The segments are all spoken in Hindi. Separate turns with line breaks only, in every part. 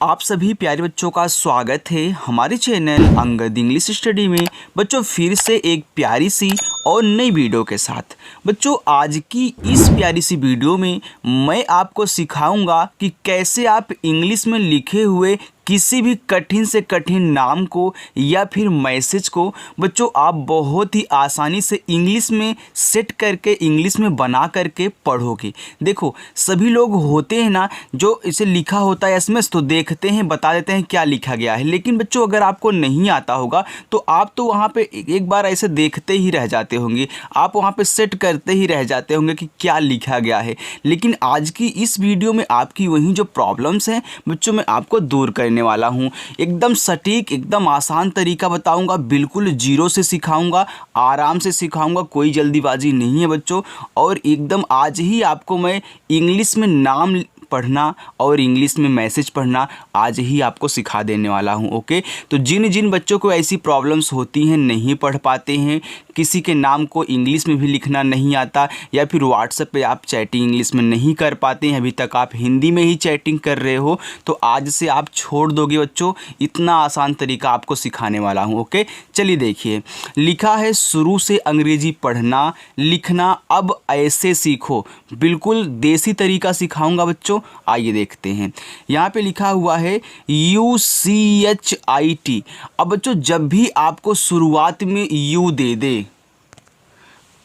आप सभी प्यारे बच्चों का स्वागत है हमारे चैनल अंगद इंग्लिश स्टडी में। बच्चों फिर से एक प्यारी सी और नई वीडियो के साथ। बच्चों आज की इस प्यारी सी वीडियो में मैं आपको सिखाऊंगा कि कैसे आप इंग्लिश में लिखे हुए किसी भी कठिन से कठिन नाम को या फिर मैसेज को बच्चों आप बहुत ही आसानी से इंग्लिश में सेट करके इंग्लिश में बना करके पढ़ोगे। देखो सभी लोग होते हैं ना जो इसे लिखा होता है एसएमएस तो देखते हैं बता देते हैं क्या लिखा गया है, लेकिन बच्चों अगर आपको नहीं आता होगा तो आप तो वहाँ पे एक बार ऐसे देखते ही रह जाते होंगे, आप वहाँ पे सेट करते ही रह जाते होंगे कि क्या लिखा गया है। लेकिन आज की इस वीडियो में आपकी वही जो प्रॉब्लम्स हैं बच्चों मैं आपको दूर करने वाला हूं। एकदम सटीक एकदम आसान तरीका बताऊंगा, बिल्कुल जीरो से सिखाऊंगा, आराम से सिखाऊंगा, कोई जल्दीबाजी नहीं है बच्चों। और एकदम आज ही आपको मैं इंग्लिश में नाम पढ़ना और इंग्लिश में मैसेज पढ़ना आज ही आपको सिखा देने वाला हूं। ओके, तो जिन जिन बच्चों को ऐसी प्रॉब्लम्स होती हैं, नहीं पढ़ पाते हैं, किसी के नाम को इंग्लिश में भी लिखना नहीं आता, या फिर व्हाट्सएप पे आप चैटिंग इंग्लिश में नहीं कर पाते हैं, अभी तक आप हिंदी में ही चैटिंग कर रहे हो, तो आज से आप छोड़ दोगे बच्चों। इतना आसान तरीका आपको सिखाने वाला हूँ। ओके चलिए देखिए, लिखा है शुरू से अंग्रेजी पढ़ना लिखना अब ऐसे सीखो। बिल्कुल देसी तरीका सिखाऊंगा बच्चों, आइए देखते हैं। यहाँ पे लिखा हुआ है UCHIT। अब बच्चों जब भी आपको शुरुआत में यू दे दे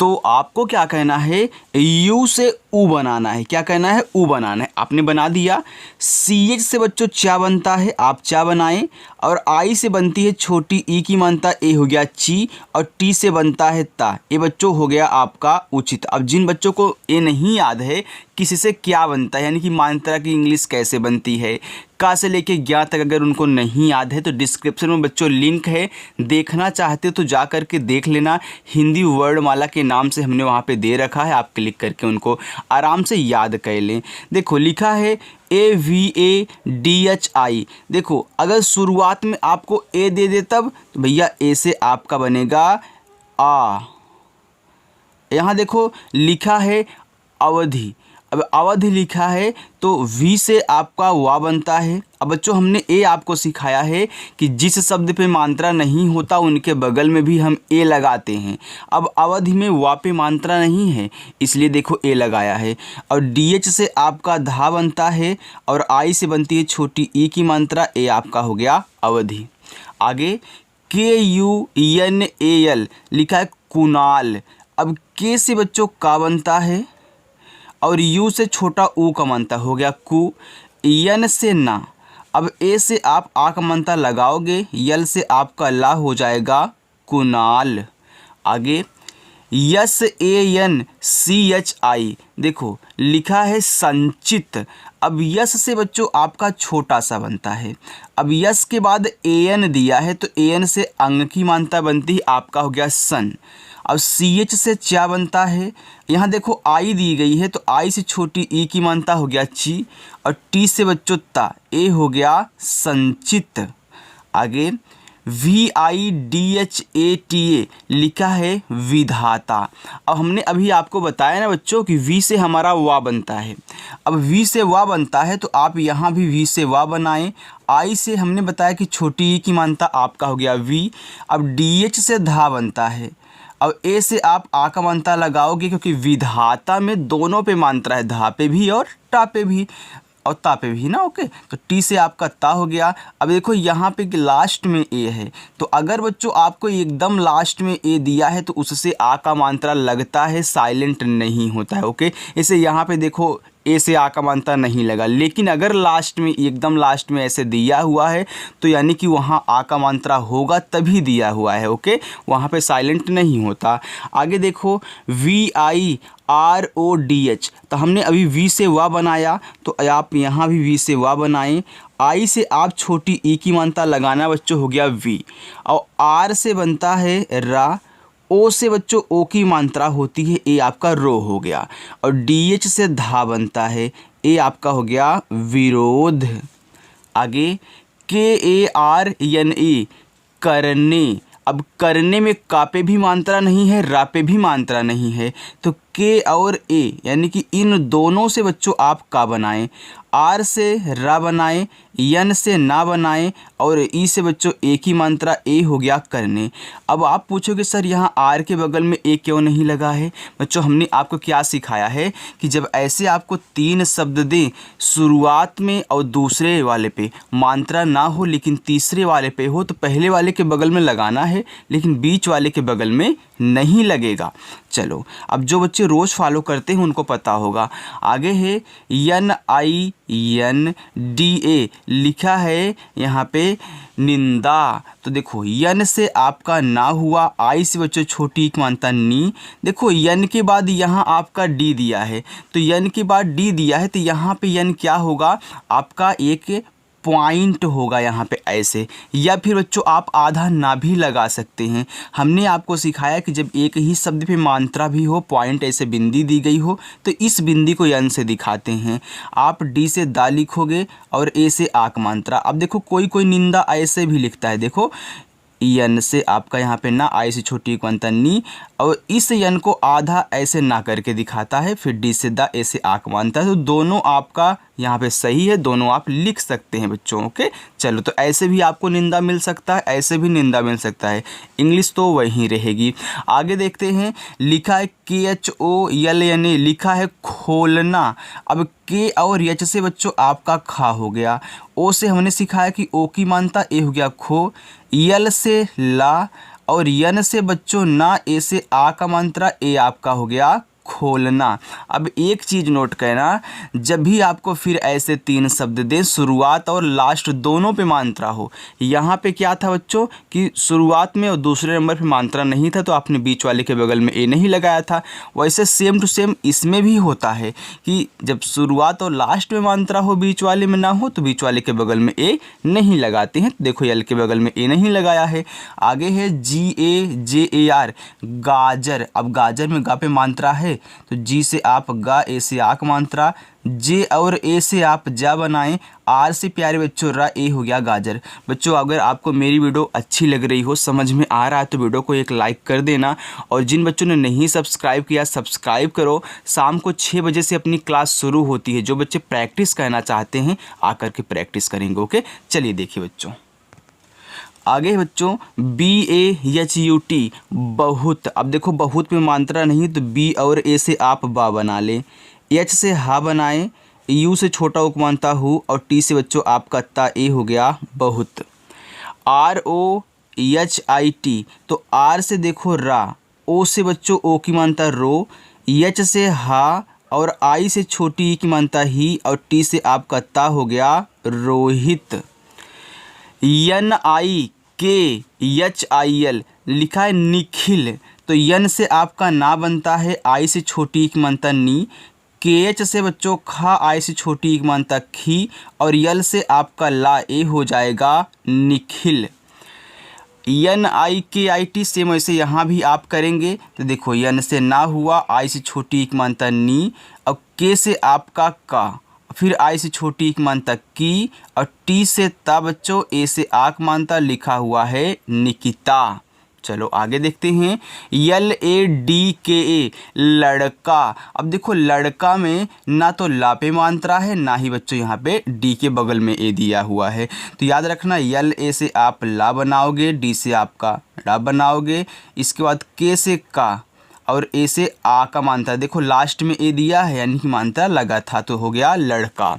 तो आपको क्या कहना है, यू से ऊ बनाना है। क्या कहना है, ऊ बनाना है। आपने बना दिया। CH से बच्चों चा बनता है, आप चा बनाएं। और आई से बनती है छोटी ई की मानता, ए हो गया ची। और टी से बनता है ता, ये बच्चों हो गया आपका उचित। अब जिन बच्चों को ये नहीं याद है किसी से क्या बनता है, यानी कि मात्रा की इंग्लिश कैसे बनती है, का से लेके ज्ञा तक अगर उनको नहीं याद है तो डिस्क्रिप्शन में बच्चों लिंक है, देखना चाहते हो तो जा करके देख लेना। हिंदी वर्णमाला के नाम से हमने वहाँ पे दे रखा है, आप क्लिक करके उनको आराम से याद कर लें। देखो लिखा है AVADHI। देखो अगर शुरुआत में आपको ए दे दे तब तो भैया ए से आपका बनेगा आ। यहाँ देखो लिखा है अवधि, अब अवधि लिखा है तो वी से आपका वा बनता है। अब बच्चों हमने ए आपको सिखाया है कि जिस शब्द पे मात्रा नहीं होता उनके बगल में भी हम ए लगाते हैं। अब अवधि में वा पे मात्रा नहीं है इसलिए देखो ए लगाया है। और DH से आपका धा बनता है और आई से बनती है छोटी ई की मात्रा, ए आपका हो गया अवधि। आगे KUNAL लिखा है कुणाल। अब के से बच्चों का बनता है और यू से छोटा ऊ का मनता हो गया कु। यन से ना, अब ए से आप आ का मनता लगाओगे, यल से आपका ला हो जाएगा कुणाल। आगे SANCHI। देखो लिखा है संचित। अब यस से बच्चों आपका छोटा सा बनता है। अब यस के बाद AN दिया है तो AN से अंग की मानता बनती है, आपका हो गया सन। अब CH से चा बनता है। यहाँ देखो आई दी गई है तो आई से छोटी ई की मानता हो गया ची। और टी से बच्चों ता, ए हो गया संचित। आगे VIDHATA लिखा है विधाता। अब हमने अभी आपको बताया ना बच्चों कि वी से हमारा वा बनता है। अब वी से वा बनता है तो आप यहाँ भी वी से वा बनाएं। आई से हमने बताया कि छोटी ई की मानता आपका हो गया वी। अब DH से धा बनता है। अब ए से आप आ का मात्रा लगाओगे क्योंकि विधाता में दोनों पे मात्रा है, धा पे भी और टा पे भी और ता पे भी ना। ओके तो टी से आपका ता हो गया। अब देखो यहाँ पे लास्ट में ए है तो अगर बच्चों आपको एकदम लास्ट में ए दिया है तो उससे आ का मात्रा लगता है, साइलेंट नहीं होता है। ओके इसे यहाँ पे देखो ए से आ का मात्रा नहीं लगा, लेकिन अगर लास्ट में एकदम लास्ट में ऐसे दिया हुआ है तो यानी कि वहाँ आ का मात्रा होगा तभी दिया हुआ है। ओके वहाँ पे साइलेंट नहीं होता। आगे देखो VIRODH, तो हमने अभी वी से वा बनाया तो आप यहाँ भी वी से वा बनाएं। आई से आप छोटी ई की मात्रा लगाना बच्चों हो गया वी। और आर से बनता है रा। ओ से बच्चों ओ की मात्रा होती है, ए आपका रो हो गया। और DH से धा बनता है, ए आपका हो गया विरोध। आगे KARNE करने। अब करने में का पे भी मात्रा नहीं है, रा पे भी मात्रा नहीं है तो के और ए यानी कि इन दोनों से बच्चों आप का बनाएं, आर से रा बनाएं, यन से ना बनाएं और ई से बच्चों एक ही मात्रा ए हो गया करने। अब आप पूछोगे सर यहाँ आर के बगल में ए क्यों नहीं लगा है? बच्चों हमने आपको क्या सिखाया है कि जब ऐसे आपको तीन शब्द दें, शुरुआत में और दूसरे वाले पे मात्रा ना हो लेकिन तीसरे वाले पे हो, तो पहले वाले के बगल में लगाना है लेकिन बीच वाले के बगल में नहीं लगेगा। चलो अब जो बच्चे रोज़ फॉलो करते हैं उनको पता होगा। आगे है NINDA लिखा है यहाँ पे निंदा। तो देखो यन से आपका ना हुआ, आई से बच्चों छोटी एक मानता नी। देखो यन के बाद यहाँ आपका डी दिया है, तो यन के बाद डी दिया है तो यहाँ पे यन क्या होगा आपका एक पॉइंट होगा यहाँ पे ऐसे, या फिर बच्चों आप आधा ना भी लगा सकते हैं। हमने आपको सिखाया कि जब एक ही शब्द पे मात्रा भी हो, पॉइंट ऐसे बिंदी दी गई हो, तो इस बिंदी को यन से दिखाते हैं। आप डी से दा लिखोगे और ए से आक मात्रा। अब देखो कोई कोई निंदा ऐसे भी लिखता है, देखो यन से आपका यहाँ पे ना, आई से छोटी एक मात्रा नी, और इस यन को आधा ऐसे ना करके दिखाता है, फिर डी से दा, ए से आक मानता है। तो दोनों आपका यहाँ पे सही है, दोनों आप लिख सकते हैं बच्चों। ओके चलो, तो ऐसे भी आपको निंदा मिल सकता है, ऐसे भी निंदा मिल सकता है, इंग्लिश तो वही रहेगी। आगे देखते हैं, लिखा है KHOLNA, लिखा है खोलना। अब के और एच से बच्चों आपका खा हो गया, ओ से हमने सिखाया कि ओ की मानता ए हो गया खो, यल से ला और यन से बच्चों ना, ए से आ का मात्रा ए आपका हो गया खोलना। अब एक चीज़ नोट करना, जब भी आपको फिर ऐसे तीन शब्द दें, शुरुआत और लास्ट दोनों पे मात्रा हो। यहाँ पे क्या था बच्चों कि शुरुआत में और दूसरे नंबर पे मात्रा नहीं था, तो आपने बीच वाले के बगल में ए नहीं लगाया था। वैसे सेम टू सेम इसमें भी होता है कि जब शुरुआत और लास्ट में मात्रा हो, बीच वाले में ना हो, तो बीच वाले के बगल में ए नहीं लगाते हैं। देखो यल के बगल में ए नहीं लगाया है। आगे है GAJAR, गाजर। अब गाजर में गा पे मात्रा है, तो जी से आप गा, ए से आक मात्रा, जे और ए से आप जा बनाएं, आर से प्यारे बच्चों रा, ए हो गया गाजर। बच्चों अगर आपको मेरी वीडियो अच्छी लग रही हो, समझ में आ रहा है, तो वीडियो को एक लाइक कर देना, और जिन बच्चों ने नहीं सब्सक्राइब किया सब्सक्राइब करो। शाम को 6 बजे से अपनी क्लास शुरू होती है, जो बच्चे प्रैक्टिस करना चाहते हैं आकर के प्रैक्टिस करेंगे। ओके चलिए देखिए बच्चों, आगे बच्चों BAHUT, बहुत। अब देखो बहुत में मात्रा नहीं, तो बी और ए से आप बा बना लें, एच से हा बनाएं, यू से छोटा उपमानता हु, और टी से बच्चों आपका ता, ए हो गया बहुत। ROHIT, तो आर से देखो रा, ओ से बच्चों ओ की मानता रो, एच से हा और आई से छोटी ई की मानता ही, और टी से आपका ता हो गया रोहित। NIKHIL, लिखा है निखिल। तो यन से आपका ना बनता है, आई से छोटी एक मानता नी, KH से बच्चों खा, आई से छोटी एक मानता खी, और यल से आपका ला, ए हो जाएगा निखिल। NIKIT सेम वैसे यहाँ भी आप करेंगे। तो देखो यन से ना हुआ, आई से छोटी एक मानता नी, और के से आपका का, फिर आई से छोटी एक मानता की, और टी से ता बच्चों, ए से आक मानता, लिखा हुआ है निकिता। चलो आगे देखते हैं, LADKA, लड़का। अब देखो लड़का में ना तो ला पे मात्रा है, ना ही बच्चों यहाँ पे डी के बगल में ए दिया हुआ है। तो याद रखना, LA से आप ला बनाओगे, डी से आपका ला बनाओगे, इसके बाद के से का और ए से आ का मानता। देखो लास्ट में ए दिया है यानी कि मानता लगा था, तो हो गया लड़का।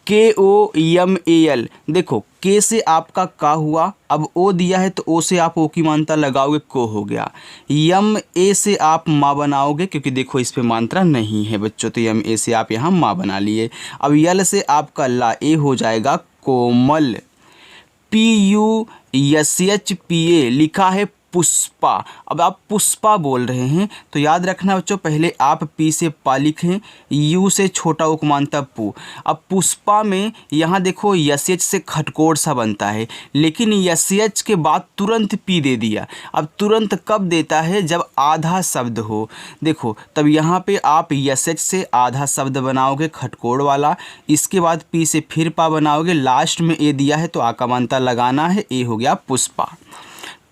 KOMAL, देखो के से आपका का हुआ, अब ओ दिया है तो ओ से आप ओ की मानता लगाओगे, को हो गया। यम ए से आप माँ बनाओगे, क्योंकि देखो इस पे मात्रा नहीं है बच्चों, तो यम ए से आप यहाँ माँ बना लिए। अब यल से आपका ला, ए हो जाएगा कोमल। PUSHPA, लिखा है पुष्पा। अब आप पुष्पा बोल रहे हैं, तो याद रखना बच्चों, पहले आप पी से पा लिखें, यू से छोटा उपमानता पू। अब पुष्पा में यहाँ देखो यश से खटकोड़ सा बनता है, लेकिन यश के बाद तुरंत पी दे दिया। अब तुरंत कब देता है? जब आधा शब्द हो। देखो तब यहाँ पे आप यश से आधा शब्द बनाओगे खटकोड़ वाला, इसके बाद पी से फिर पा बनाओगे, लास्ट में ए दिया है तो आका मानता लगाना है, ए हो गया पुष्पा।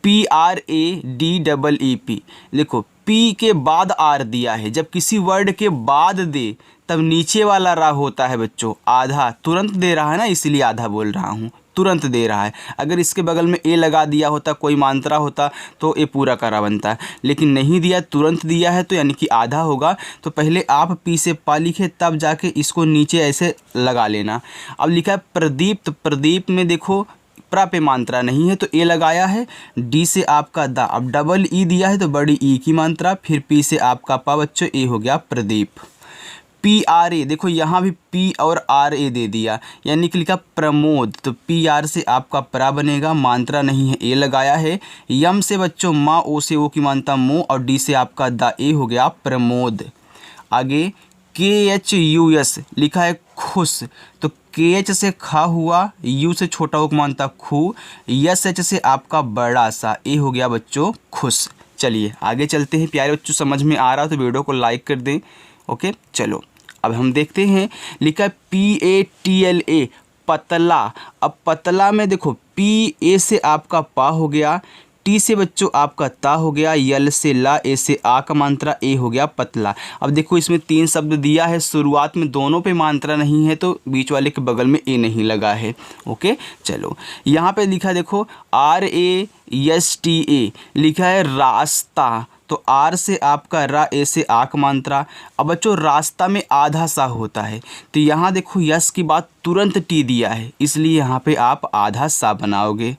PRADEEP, देखो पी के बाद आर दिया है, जब किसी वर्ड के बाद दे तब नीचे वाला रा होता है बच्चों आधा, तुरंत दे रहा है ना इसलिए आधा बोल रहा हूँ, तुरंत दे रहा है। अगर इसके बगल में ए लगा दिया होता, कोई मात्रा होता तो ए पूरा करा बनता है, लेकिन नहीं दिया, तुरंत दिया है तो यानी कि आधा होगा। तो पहले आप पी से पा लिखे तब जाके इसको नीचे ऐसे लगा लेना। अब लिखा है प्रदीप, तो प्रदीप में देखो प्रा पे मात्रा नहीं है तो ए लगाया है, डी से आपका दा, अब डबल ई दिया है तो बड़ी ई की मात्रा, फिर पी से आपका पा बच्चों, ए हो गया प्रदीप। पी आर ए, देखो यहाँ भी पी और आर ए दे दिया, यानी कि लिखा प्रमोद, तो पी आर से आपका प्रा बनेगा, मात्रा नहीं है ए लगाया है। यम से बच्चों माँ, ओ से ओ की मात्रा मो, और डी से आपका दा, ए हो गया प्रमोद। आगे के एच यू एस लिखा है खुश, तो के एच से खा हुआ, यू से छोटा हो की मात्रा खू, यस एच से आपका बड़ा सा, ए हो गया बच्चों खुश। चलिए आगे चलते हैं प्यारे बच्चों, समझ में आ रहा हो तो वीडियो को लाइक कर दें। ओके चलो अब हम देखते हैं, लिखा है PATLA पतला। अब पतला में देखो पी ए से आपका पा हो गया, टी से बच्चों आपका ता हो गया, यल से ला, ए से आ का मात्रा, ए हो गया पतला। अब देखो इसमें 3 शब्द दिया है, शुरुआत में दोनों पे मात्रा नहीं है तो बीच वाले के बगल में ए नहीं लगा है। ओके चलो यहाँ पे लिखा है देखो RASTA लिखा है रास्ता, तो आर से आपका रा, ए से आ का मात्रा। अब बच्चों रास्ता में आधा सा होता है, तो यहाँ देखो यस की बात तुरंत टी दिया है, इसलिए यहाँ पे आप आधा सा बनाओगे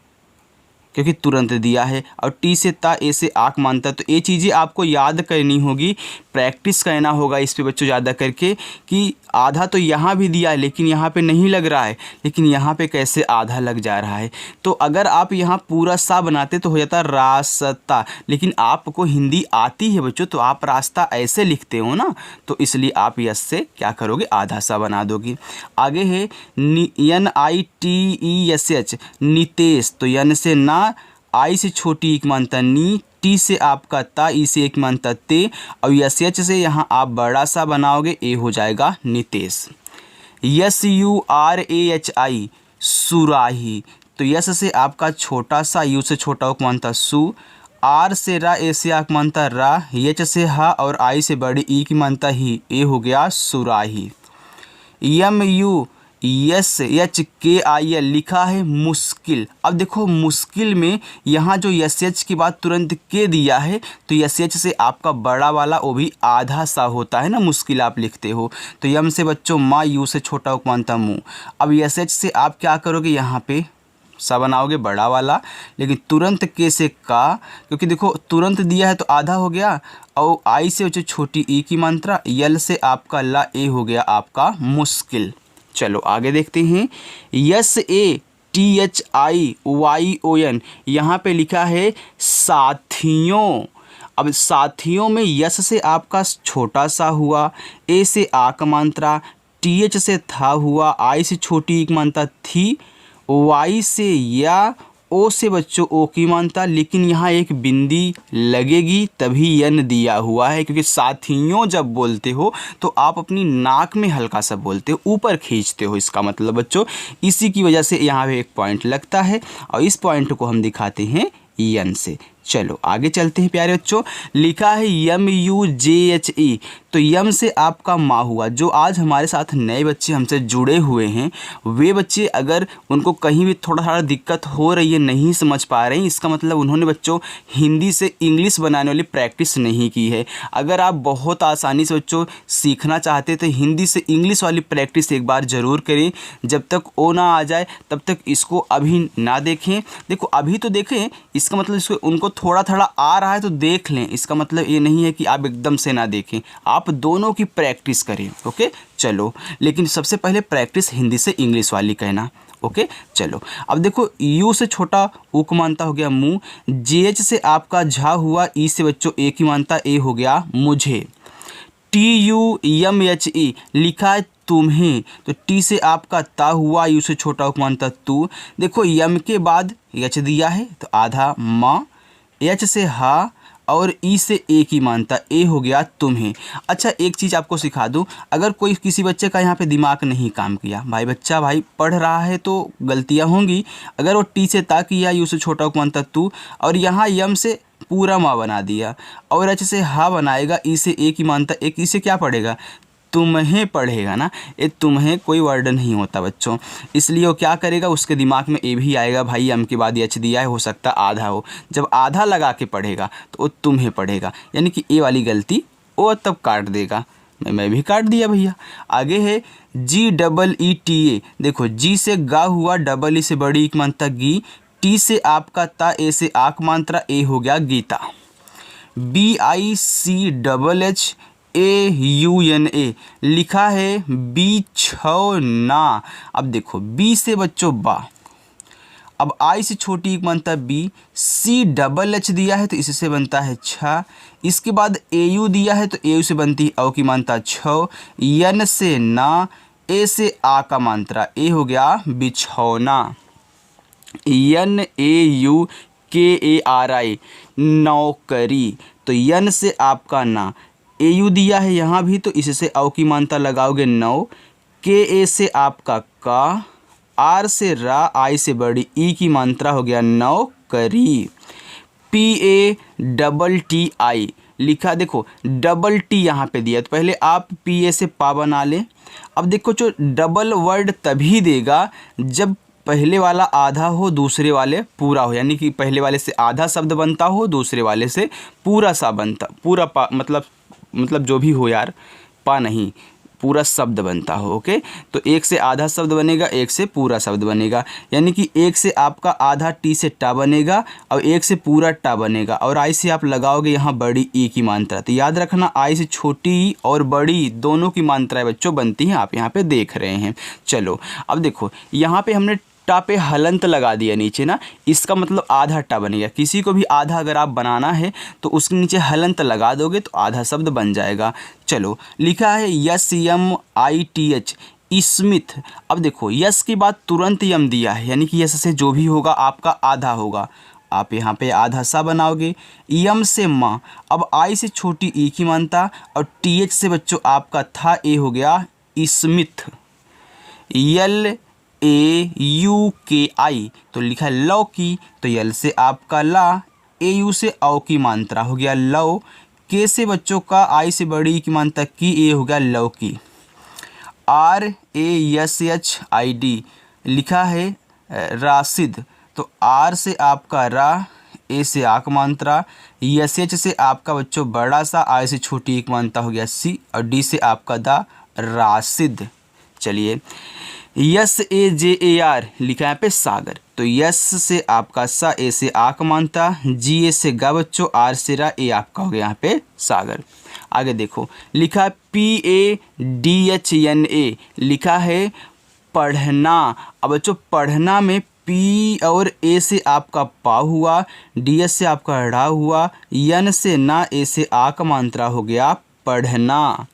क्योंकि तुरंत दिया है, और टी से ता, ए से आँख मानता है। तो ये चीज़ें आपको याद करनी होगी, प्रैक्टिस करना होगा इस पे बच्चों ज़्यादा करके, कि आधा तो यहाँ भी दिया है लेकिन यहाँ पे नहीं लग रहा है, लेकिन यहाँ पे कैसे आधा लग जा रहा है। तो अगर आप यहाँ पूरा सा बनाते तो हो जाता रास्ता, लेकिन आपको हिंदी आती है बच्चों तो आप रास्ता ऐसे लिखते हो ना, तो इसलिए आप यस से क्या करोगे आधा सा बना दोगे। आगे है NITESH नितेश, तो यन से ना, आई से छोटी एक मानता नी, टी से आपका ता, ई से एक मानता ते, और यश से यहाँ आप बड़ा सा बनाओगे, ए हो जाएगा नितेश। SURAHI सुराही, तो यस से आपका छोटा सा, यू से छोटा एक मानता सु, आर से रा, ए से आक मानता रा, एच से हा, और आई से बड़ी ई की मानता ही, ए हो गया सुराही। MUSHKIL लिखा है मुश्किल। अब देखो मुश्किल में यहाँ जो SH की बात तुरंत के दिया है, तो SH से आपका बड़ा वाला वो भी आधा सा होता है ना, मुश्किल आप लिखते हो। तो यम से बच्चों माँ, यू से छोटा उपमानता मुँह। अब SH से आप क्या करोगे, यहाँ पे सा बनाओगे बड़ा वाला, लेकिन तुरंत के से का, क्योंकि देखो तुरंत दिया है तो आधा हो गया, और आई से बच्चों छोटी ई की मात्रा, यल से आपका ला, ए हो गया आपका मुश्किल। चलो आगे देखते हैं, SATHIYON यहाँ पे लिखा है साथियों। अब साथियों में यस से आपका छोटा सा हुआ, ए से आ का मात्रा, TH से था हुआ, आई से छोटी एक मात्रा थी, वाई से या, ओ से बच्चों ओ की मानता, लेकिन यहाँ एक बिंदी लगेगी तभी यन दिया हुआ है, क्योंकि साथियों जब बोलते हो तो आप अपनी नाक में हल्का सा बोलते हो, ऊपर खींचते हो, इसका मतलब बच्चों इसी की वजह से यहाँ पे एक पॉइंट लगता है, और इस पॉइंट को हम दिखाते हैं यन से। चलो आगे चलते हैं प्यारे बच्चों, लिखा है MUJHE, तो यम से आपका माँ हुआ। जो आज हमारे साथ नए बच्चे हमसे जुड़े हुए हैं, वे बच्चे अगर उनको कहीं भी थोड़ा दिक्कत हो रही है, नहीं समझ पा रहे हैं, इसका मतलब उन्होंने बच्चों हिंदी से इंग्लिश बनाने वाली प्रैक्टिस नहीं की है। अगर आप बहुत आसानी से बच्चों सीखना चाहते हैं तो हिंदी से इंग्लिश वाली प्रैक्टिस एक बार ज़रूर करें। जब तक ओ ना आ जाए तब तक इसको अभी ना देखें। देखो अभी तो देखें, इसका मतलब इसको उनको थोड़ा थोड़ा आ रहा है तो देख लें, इसका मतलब ये नहीं है कि आप एकदम से ना देखें, आप दोनों की प्रैक्टिस करें। ओके चलो, लेकिन सबसे पहले प्रैक्टिस हिंदी से इंग्लिश वाली कहना। ओके चलो, अब देखो यू से छोटा ऊ को मानता हो गया मुँह, JH से आपका झा हुआ, ई से बच्चों ए की मानता, ए हो गया मुझे। TUMHE लिखा है तुम्हें, तो टी से आपका ता हुआ, यू से छोटा उपमानता तू। देखो यम के बाद एच दिया है तो आधा माँ, एच से हा, और ई से ए की मानता, ए हो गया तुम्हें। अच्छा एक चीज़ आपको सिखा दूं, अगर कोई किसी बच्चे का यहाँ पे दिमाग नहीं काम किया, बच्चा पढ़ रहा है तो गलतियाँ होंगी। अगर वो टी से ता किया, यू से छोटा उपमानता तू, और यहाँ यम से पूरा माँ बना दिया। और अच्छे से हा बनाएगा, ई से एक ही मानता, एक ई से क्या पढ़ेगा, तुम्हें पढ़ेगा ना। ये तुम्हें कोई वर्ड नहीं होता बच्चों, इसलिए वो क्या करेगा, उसके दिमाग में ए भी आएगा, भाई एम के बाद एच दिया है, हो सकता आधा हो। जब आधा लगा के पढ़ेगा तो वो तुम्हें पढ़ेगा, यानी कि ए वाली गलती वो तब काट देगा। मैं भी काट दिया भैया। आगे है GEETA। देखो जी से गा हुआ, डबल ई से बड़ी एक मात्रा गी, टी से आपका ता, ए से आक मात्रा, ए हो गया गीता। BICHHAUNA लिखा है बिछौना। अब देखो बी से बच्चों बा, अब आई से छोटी एक बनता है बी, CHH दिया है तो इससे बनता है छ। इसके बाद AU दिया है तो AU से बनती है औ की मात्रा छ। यन से ना, ए से आ का मात्रा, ए हो गया बिछौना। NAUKARI नौकरी, तो यन से आपका ना, AU दिया है यहाँ भी तो इससे औ की मात्रा लगाओगे नौ। KA से आपका का, आर से रा, आई से बड़ी ई की मात्रा हो गया नौकरी। PATTI लिखा, देखो डबल टी यहाँ पे दिया तो पहले आप PA से पा बना लें। अब देखो जो डबल वर्ड तभी देगा जब पहले वाला आधा हो दूसरे वाले पूरा हो, यानी कि पहले वाले से आधा शब्द बनता हो दूसरे वाले से पूरा सा बनता, पूरा पा मतलब जो भी हो यार, पा नहीं, पूरा शब्द बनता हो। ओके, तो एक से आधा शब्द बनेगा, एक से पूरा शब्द बनेगा, यानी कि एक से आपका आधा टी से टा बनेगा और एक से पूरा टा बनेगा। और आई से आप लगाओगे यहाँ बड़ी ई की मात्रा, तो याद रखना आई से छोटी और बड़ी दोनों की मात्राएं बच्चों बनती हैं, आप यहाँ पे देख रहे हैं। चलो अब देखो यहाँ पे हमने टा पे हलंत लगा दिया नीचे ना, इसका मतलब आधा टा बनेगा। किसी को भी आधा अगर आप बनाना है तो उसके नीचे हलंत लगा दोगे तो आधा शब्द बन जाएगा। चलो लिखा है SMITH स्मिथ। अब देखो यस के बाद तुरंत यम दिया है, यानी कि यस से जो भी होगा आपका आधा होगा, आप यहाँ पे आधा सा बनाओगे। यम से माँ, अब आई से छोटी ई की मानता और TH से बच्चों आपका था, ए हो गया स्मिथ। LAUKI तो लिखा लौकी, तो यल से आपका ला, AU से औ की मात्रा हो गया लौ। के से बच्चों का आई से बड़ी की मात्रा की, ए हो गया लौकी। RASHID लिखा है राशिद, तो आर से आपका रा, ए से आक मात्रा, SH से आपका बच्चों बड़ा सा, आई से छोटी एक मात्रा हो गया सी, और डी से आपका दा राशिद। चलिए SAJAR लिखा है पे सागर, तो यस से आपका सा, ए से आक मानता, GA से गा बच्चों, आर से रा, ए आपका हो गया यहाँ पे सागर। आगे देखो लिखा है PADHNA लिखा है पढ़ना। अब बच्चों पढ़ना में पी और ए से आपका पा हुआ, DS से आपका ढ़ा हुआ, यन से ना, ए से आ का मात्रा हो गया पढ़ना।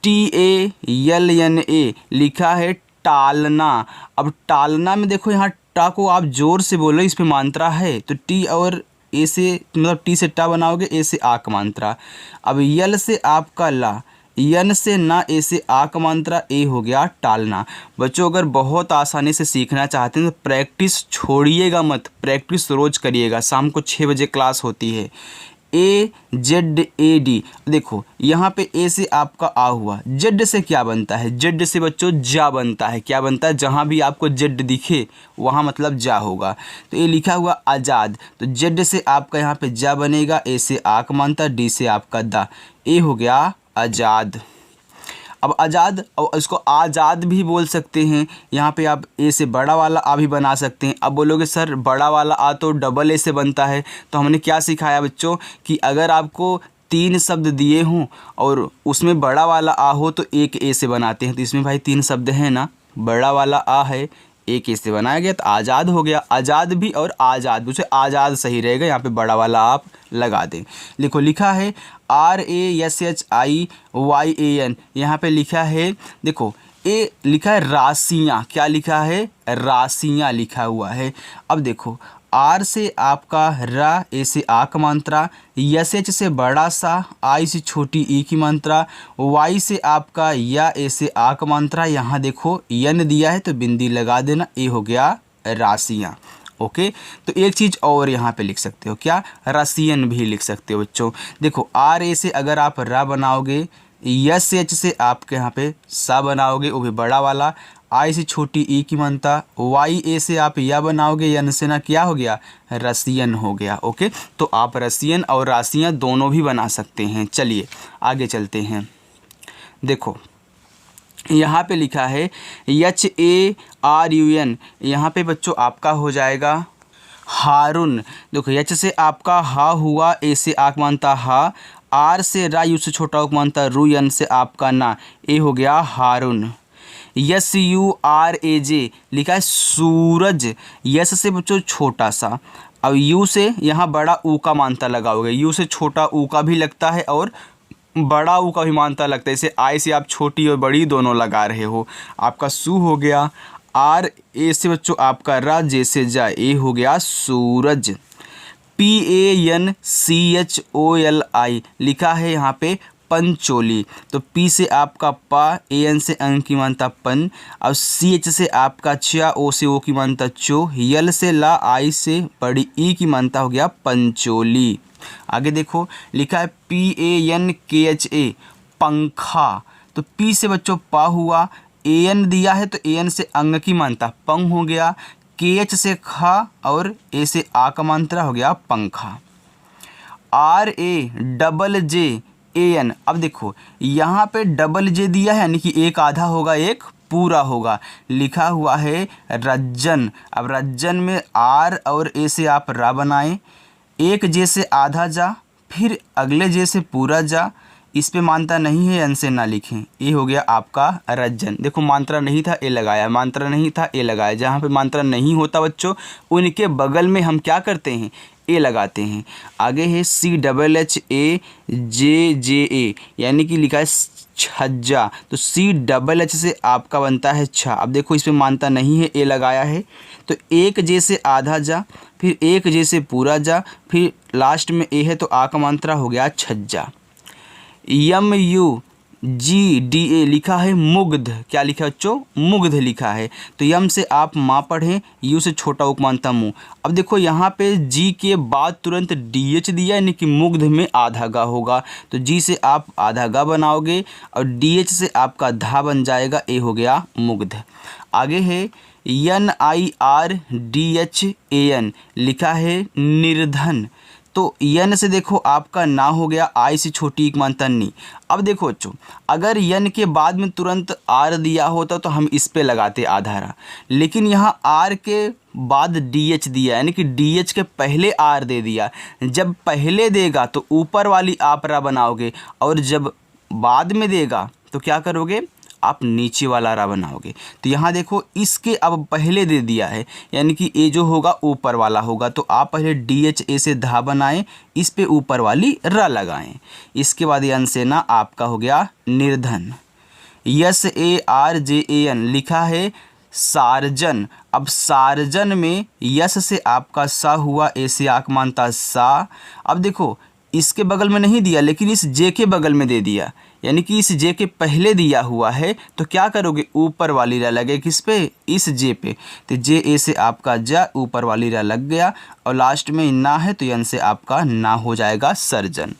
TALNA लिखा है टालना। अब टालना में देखो यहाँ टा को आप जोर से बोलो, इस पे मात्रा है तो टी और ए से, मतलब टी से टा बनाओगे, ए से आ का मात्रा। अब यल से आपका ला, यन से ना, ए से आ का मात्रा, ए हो गया टालना। बच्चों अगर बहुत आसानी से सीखना चाहते हैं तो प्रैक्टिस छोड़िएगा मत, प्रैक्टिस रोज़ करिएगा। शाम को 6 बजे क्लास होती है। AZAD देखो यहाँ पे ए से आपका आ हुआ, जेड से क्या बनता है, जेड से बच्चों जा बनता है। क्या बनता है, जहाँ भी आपको जेड दिखे वहाँ मतलब जा होगा। तो ये लिखा हुआ आज़ाद, तो जेड से आपका यहाँ पे जा बनेगा, ए से आक मानता, डी से आपका दा, ए हो गया आज़ाद। अब आज़ाद, और इसको आज़ाद भी बोल सकते हैं। यहाँ पे आप ए से बड़ा वाला आ भी बना सकते हैं। अब बोलोगे सर बड़ा वाला आ तो डबल ए से बनता है, तो हमने क्या सिखाया बच्चों कि अगर आपको 3 शब्द दिए हों और उसमें बड़ा वाला आ हो तो एक ए से बनाते हैं। तो इसमें भाई 3 शब्द हैं ना, बड़ा वाला आ है, एक ए से बनाया गया तो आज़ाद हो गया। आज़ाद भी और आज़ाद, उसे आज़ाद सही रहेगा, यहाँ पे बड़ा वाला आप लगा दें। लिखो लिखा है RASHIYAN, यहाँ पे लिखा है देखो ए लिखा है राशियाँ, क्या लिखा है, राशियाँ लिखा हुआ है। अब देखो आर से आपका रा, ए से आ का मात्रा, SH से बड़ा सा, आई से छोटी ई की मात्रा, वाई से आपका या, ए से आ का मात्रा। यहाँ देखो यन दिया है तो बिंदी लगा देना, ए हो गया राशियाँ। ओके। तो एक चीज़ और यहाँ पे लिख सकते हो, क्या, रसियन भी लिख सकते हो बच्चों। देखो आर ए से अगर आप रा बनाओगे, यस एच से आपके यहाँ पे सा बनाओगे, वो भी बड़ा वाला, आई से छोटी ई की मानता, वाई ए से आप या बनाओगे, यन से ना क्या हो गया, रसियन हो गया। ओके, तो आप रसियन और राशियाँ दोनों भी बना सकते हैं। चलिए आगे चलते हैं। देखो यहाँ पे लिखा है HARUN, यहाँ पे बच्चों आपका हो जाएगा हारून। देखो एच से आपका हा हुआ, ए से आक मानता हा, आर से रा, यू से छोटा उक मानता रू, यन से आपका ना, ए हो गया हारून। SURAJ लिखा है सूरज, यस से बच्चों छोटा सा, अब यू से यहाँ बड़ा ऊ का मानता लगाओगे, यू से छोटा ऊ का भी लगता है और बड़ा ऊ का भी मानता लगता है। इसे आई से आप छोटी और बड़ी दोनों लगा रहे हो, आपका सू हो गया। आर ए से बच्चों आपका रा, जे से जा, ए हो गया सूरज। PANCHOLI लिखा है यहाँ पे पंचोली, तो पी से आपका पा, एन से अंग की मानता पन, अब CH से आपका चा, ओ से ओ की मानता चो, यल से ला, आई से बड़ी ई की मानता हो गया पंचोली। आगे देखो लिखा है PANKHA पंखा, तो पी से बच्चों पा हुआ, AN दिया है तो AN से अंग की मानता पंग हो गया, KH से खा और ए से आ का मात्रा हो गया पंखा। RAJJAN, अब देखो यहाँ पे डबल जे दिया है यानी कि एक आधा होगा एक पूरा होगा, लिखा हुआ है रज्जन। अब रज्जन में आर और ए से आप रा बनाएं, एक जे से आधा जा, फिर अगले जे से पूरा जा, इस पे मात्रा नहीं है, एन से ना लिखें, ये हो गया आपका रज्जन। देखो मात्रा नहीं था ए लगाया, मात्रा नहीं था ए लगाया, जहाँ पे मात्रा नहीं होता बच्चों उनके बगल में हम क्या करते हैं, ए लगाते हैं। आगे है CHHAJJA यानी कि लिखा है छज्जा, तो CHH से आपका बनता है छा। अब देखो इसमें मानता नहीं है, ए लगाया है, तो एक जे से आधा जा, फिर एक जे से पूरा जा, फिर लास्ट में ए है तो आ का मात्रा हो गया छज्जा। MUGDA लिखा है मुग्ध, क्या लिखा है बच्चों, मुग्ध लिखा है, तो यम से आप माँ पढ़ें, यू से छोटा उक मानता मुँह। अब देखो यहाँ पे जी के बाद तुरंत DH दिया यानी कि मुग्ध में आधा गा होगा, तो जी से आप आधा गा बनाओगे और DH से आपका धा बन जाएगा, ए हो गया मुग्ध। आगे है NIRDHAN लिखा है निर्धन, तो यन से देखो आपका ना हो गया, आई से छोटी एक मानता नी। अब देखो बच्चों अगर यन के बाद में तुरंत आर दिया होता तो हम इस पे लगाते आधारा, लेकिन यहाँ आर के बाद DH दिया यानी कि DH के पहले आर दे दिया। जब पहले देगा तो ऊपर वाली आप रा बनाओगे और जब बाद में देगा तो क्या करोगे, आप नीचे वाला रा बनाओगे। तो यहाँ देखो इसके अब पहले दे दिया है यानी कि ए जो होगा ऊपर वाला होगा, तो आप पहले DHA से धा बनाएं, इस पे ऊपर वाली रा लगाएं, इसके बाद यन से ना आपका हो गया निर्धन। SARJAN लिखा है सार्जन, अब सार्जन में यस से आपका सा हुआ, ए से आक मानता सा। अब देखो इसके बगल में नहीं दिया लेकिन इस जे के बगल में दे दिया यानी कि इस जे के पहले दिया हुआ है, तो क्या करोगे, ऊपर वाली रा लगे किस पे, इस जे पे, तो जे ए से आपका जा, ऊपर वाली रा लग गया और लास्ट में ना है तो यन से आपका ना हो जाएगा सर्जन।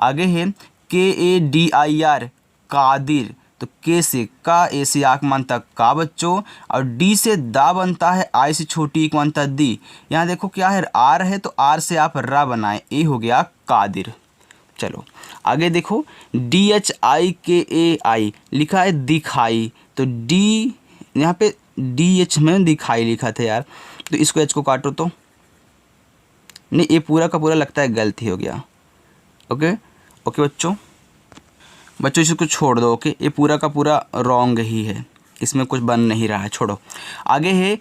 आगे है KADIR कादिर, तो के से का, ए से आक मानता का बच्चों, और डी से दा बनता है, आई से छोटी एक मानता दी। यहाँ देखो क्या है, आर है तो आर से आप रा बनाए, ए हो गया कादिर। चलो आगे देखो DHIKAI लिखा है दिखाई, तो डी यहाँ पे DH में दिखाई लिखा था यार, तो इसको एच को काटो तो नहीं, ये पूरा का पूरा लगता है गलती हो गया। ओके ओके बच्चों इसको छोड़ दो। ओके ये पूरा का पूरा रॉन्ग ही है, इसमें कुछ बन नहीं रहा है, छोड़ो। आगे है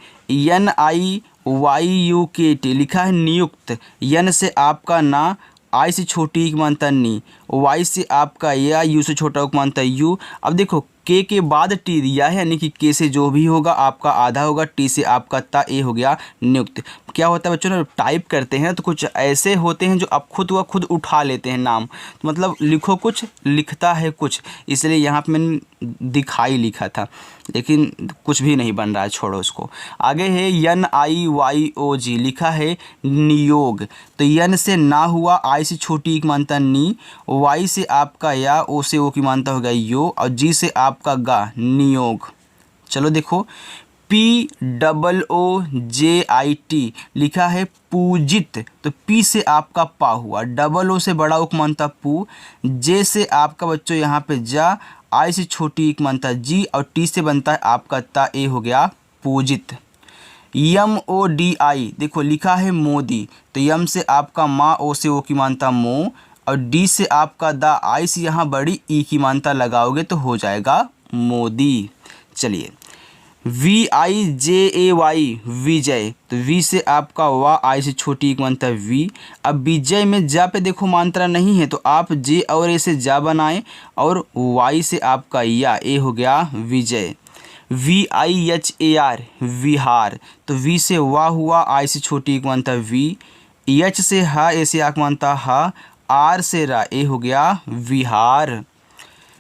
NIYUKT लिखा है नियुक्त, यन से आपका ना, आई से छोटी एक मानता नी, वाई से आपका या, यू से छोटा एक मानता यू। अब देखो के बाद टी दिया है यानी कि के से जो भी होगा आपका आधा होगा, टी से आपका ता, ए हो गया नियुक्त। क्या होता है बच्चों ना, टाइप करते हैं तो कुछ ऐसे होते हैं जो आप खुद व खुद उठा लेते हैं नाम, तो मतलब लिखो कुछ लिखता है कुछ, इसलिए यहाँ पे मैंने दिखाई लिखा था, लेकिन कुछ भी नहीं बन रहा है, छोड़ो उसको। आगे है NIYOG, लिखा है नियोग। तो यन से ना हुआ, आई से छोटी की मानता नी, वाई से आपका या, ओ से ओ की मानता होगा यो, और जी से आपका गा, नियोग। चलो देखो, POOJIT लिखा है पूजित। तो पी से आपका पा हुआ, डबल ओ से बड़ा उक मानता पू, जे से आपका बच्चों यहाँ पे जा, आई से छोटी एक मानता जी, और टी से बनता है आपका ता, ए हो गया पूजित। MODI देखो लिखा है मोदी। तो यम से आपका माँ, ओ से ओ की मानता मो, और डी से आपका दा, आई से यहाँ बड़ी ई की मानता लगाओगे तो हो जाएगा मोदी। चलिए, VIJAY विजय। तो वी से आपका वा, आई से छोटी एक मानता वी। अब विजय में जा पे देखो मात्रा नहीं है, तो आप जे और ए से जा बनाएं, और वाई से आपका या, ए हो गया विजय। VIHAR विहार। तो वी से वाह हुआ, आई से छोटी एक मानता वी, एच से हा, ए से आक मानता हा, आर से रा, ए हो गया विहार।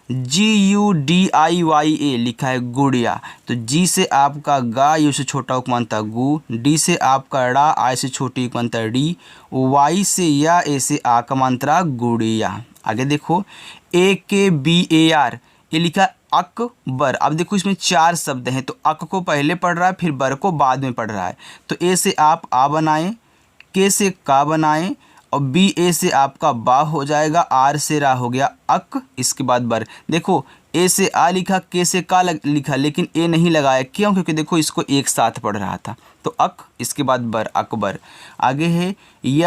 GUDIYA लिखा है गुड़िया। तो जी से आपका गा, यू से छोटा उक मानता गु, डी से आपका ड़ा, आई से छोटी उक मानता डी, वाई से या, ए से आ का मात्रा गुड़िया। आगे देखो, AKBAR ये लिखा अकबर। अब देखो इसमें 4 शब्द हैं, तो अक को पहले पढ़ रहा है, फिर बर को बाद में पढ़ रहा है। तो ए से आप आ बनाएं, के से का बनाएं, और बी ए से आपका बा हो जाएगा, आर से रा हो गया अक, इसके बाद बर। देखो ए से आ लिखा, के से का लिखा, लेकिन ए नहीं लगाया, क्यों? क्योंकि देखो इसको एक साथ पढ़ रहा था। तो अक, इसके बाद बर, अकबर। आगे है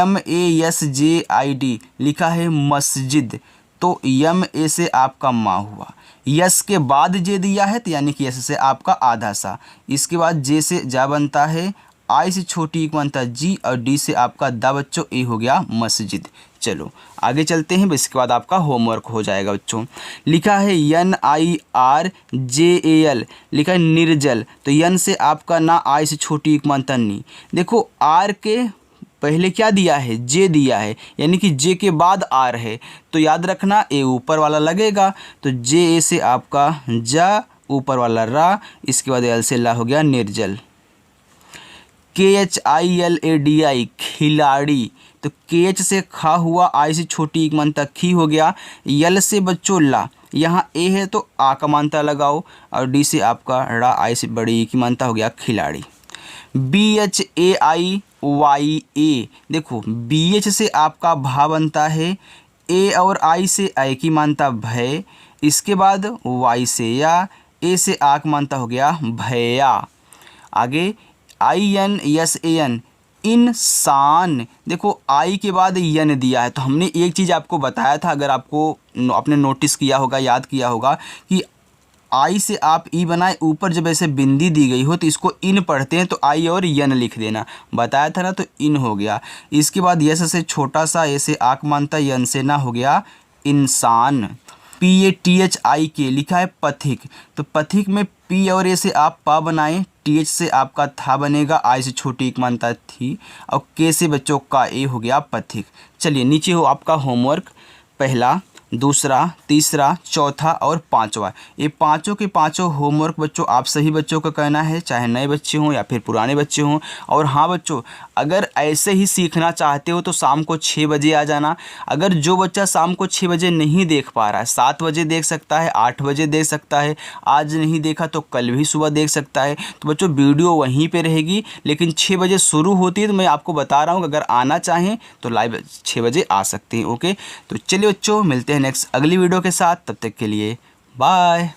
MASJID लिखा है मस्जिद। तो यम ए से आपका माँ हुआ, यस के बाद जे दिया है, तो यानी कि यस से आपका आधा सा, इसके बाद जे से जा बनता है, आई से छोटी एक बनता जी, और डी से आपका दा बच्चों, ए हो गया मस्जिद। चलो आगे चलते हैं, इसके बाद आपका होमवर्क हो जाएगा बच्चों। लिखा है NIRJAL लिखा है निर्जल। तो यन से आपका ना, आई से छोटी एक बनता नी। देखो आर के पहले क्या दिया है, जे दिया है, यानी कि जे के बाद आर है, तो याद रखना ए ऊपर वाला लगेगा। तो जे ए से आपका जा, ऊपर वाला रा, इसके बाद एल से ला हो गया निर्जल। KHILADI खिलाड़ी। तो KH से खा हुआ, आई से छोटी एक मानता खी हो गया, यल से बच्चों ला, यहाँ ए है तो आ का मानता लगाओ, और डी से आपका रा, आई से बड़ी की मानता हो गया खिलाड़ी। BHAIYA देखो BH से आपका भा बनता है, ए और आई से आई की मानता भय, इसके बाद वाई से या, ए से आक मानता हो गया भैया। आगे INSAN इंसान। देखो आई के बाद यन दिया है, तो हमने एक चीज़ आपको बताया था, अगर आपको आपने नोटिस किया होगा, याद किया होगा, कि आई से आप ई बनाए, ऊपर जब ऐसे बिंदी दी गई हो तो इसको इन पढ़ते हैं, तो आई और यन लिख देना, बताया था ना, तो इन हो गया। इसके बाद यस से छोटा सा, ऐसे आक मानता, यन से ना हो गया इंसान। PATHIK लिखा है पथिक। तो पथिक में पी और ए से आप पा बनाएं, TH से आपका था बनेगा, आई से छोटी एक मानता थी, और के से बच्चों का ए हो गया पथिक। चलिए नीचे हो आपका होमवर्क, पहला, दूसरा, तीसरा, चौथा और पांचवा। ये पांचों के पांचों होमवर्क बच्चों आप सभी बच्चों का कहना है, चाहे नए बच्चे हों या फिर पुराने बच्चे हों। और हाँ बच्चों, अगर ऐसे ही सीखना चाहते हो तो शाम को 6 बजे आ जाना। अगर जो बच्चा शाम को 6 बजे नहीं देख पा रहा है, 7 बजे देख सकता है, 8 बजे देख सकता है, आज नहीं देखा तो कल भी सुबह देख सकता है। तो बच्चों वीडियो वहीं पर रहेगी, लेकिन 6 बजे शुरू होती है, तो मैं आपको बता रहा हूँ अगर आना चाहें तो लाइव 6 बजे आ सकते हैं। ओके, तो चलिए बच्चों, मिलते हैं नेक्स्ट अगली वीडियो के साथ, तब तक के लिए बाय।